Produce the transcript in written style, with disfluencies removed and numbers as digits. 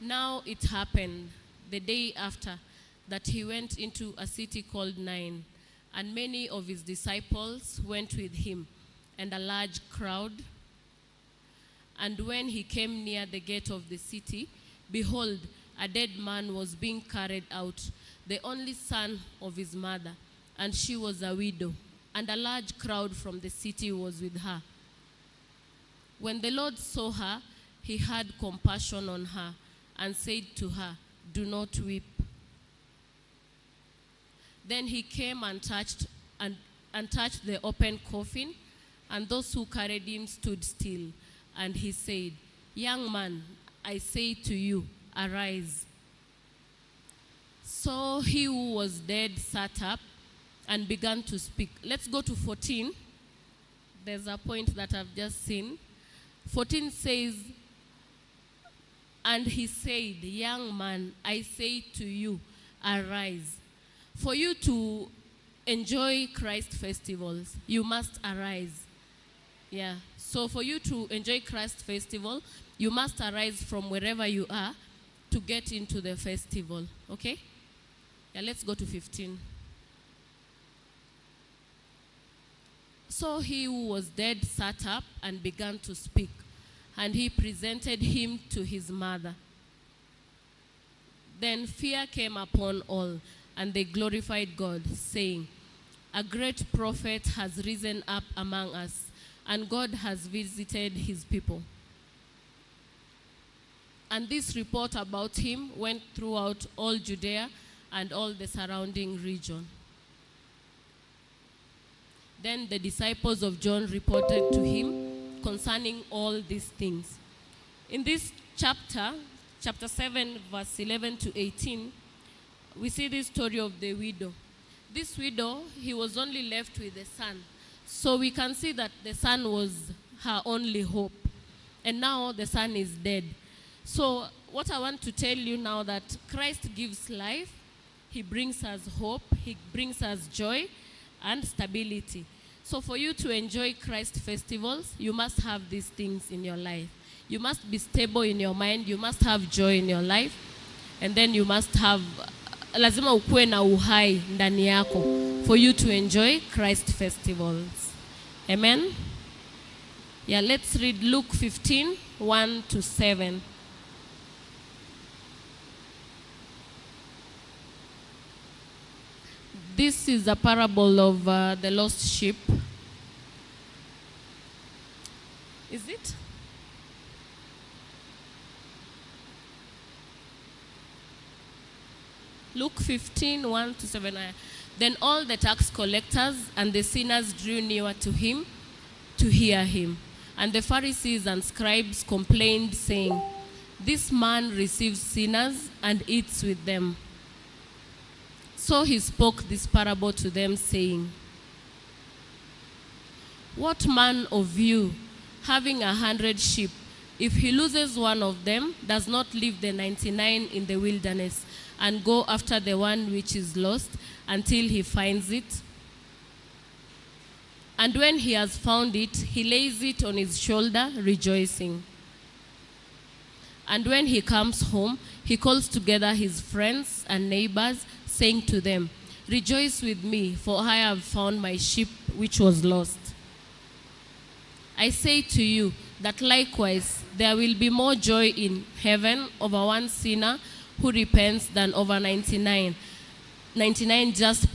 Now it happened the day after that he went into a city called Nain, and many of his disciples went with him, and a large crowd. And when he came near the gate of the city, behold, a dead man was being carried out, the only son of his mother, and she was a widow, and a large crowd from the city was with her. When the Lord saw her, he had compassion on her, and said to her, "Do not weep." Then he came and touched the open coffin, and those who carried him stood still. And he said, "Young man, I say to you, arise." So he who was dead sat up and began to speak. Let's go to 14. There's a point that I've just seen. 14 says, and he said, "Young man, I say to you, arise." For you to enjoy Christ festivals, you must arise. Yeah. So for you to enjoy Christ festival, you must arise from wherever you are to get into the festival. Okay? Yeah, let's go to 15. So he who was dead sat up and began to speak, and he presented him to his mother. Then fear came upon all, and they glorified God, saying, "A great prophet has risen up among us, and God has visited his people." And this report about him went throughout all Judea and all the surrounding region. Then the disciples of John reported to him concerning all these things. In this chapter 7, verse 11 to 18, we see the story of the widow. This widow, he was only left with a son. So we can see that the son was her only hope. And now the son is dead. So what I want to tell you now, that Christ gives life. He brings us hope. He brings us joy and stability. So for you to enjoy Christ festivals, you must have these things in your life. You must be stable in your mind. You must have joy in your life. And then you must have, lazima ukuwe na uhai ndani yako for you to enjoy Christ festivals. Amen? Yeah, let's read Luke 15, 1 to 7. This is a parable of the lost sheep. Is it? Luke 15, 1 to 7. Then all the tax collectors and the sinners drew near to him to hear him. And the Pharisees and scribes complained, saying, "This man receives sinners and eats with them." So he spoke this parable to them, saying, "What man of you, having 100 sheep, if he loses one of them, does not leave the 99 in the wilderness and go after the one which is lost until he finds it? And when he has found it, he lays it on his shoulder, rejoicing. And when he comes home, he calls together his friends and neighbors, saying to them, 'Rejoice with me, for I have found my sheep which was lost.' I say to you that likewise there will be more joy in heaven over one sinner who repents than over 99 just